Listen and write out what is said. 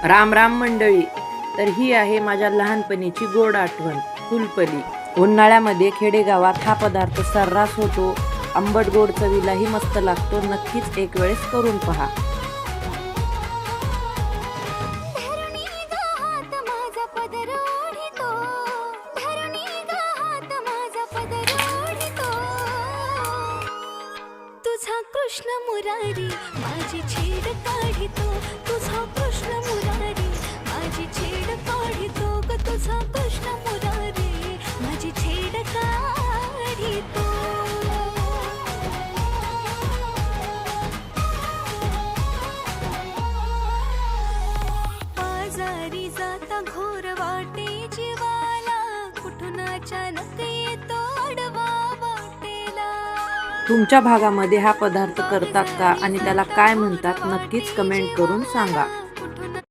राम राम मंडळी. तर ही आहे माझ्या लहानपणीची गोड आठवण, फुलपली. उन्हाळ्यामध्ये खेडेगावात हा पदार्थ सर्रास होतो. आंबट गोड चवीलाही मस्त लागतो. नक्कीच एक वेळेस करून पहा. कृष्ण मुरारी माझी छेड काढितो, तुझा कृष्ण मुरारी माझी छेड काढितो ग, तुझा कृष्ण मुरारी माझी छेड काढितो. आजारी जाता घोर वाटे जीवाला, कुठून अचानक येतो आडवा वाटेला. तुमच्या भागामध्ये हा पदार्थ करतात का आणि त्याला काय म्हणतात नक्कीच कमेंट करून सांगा.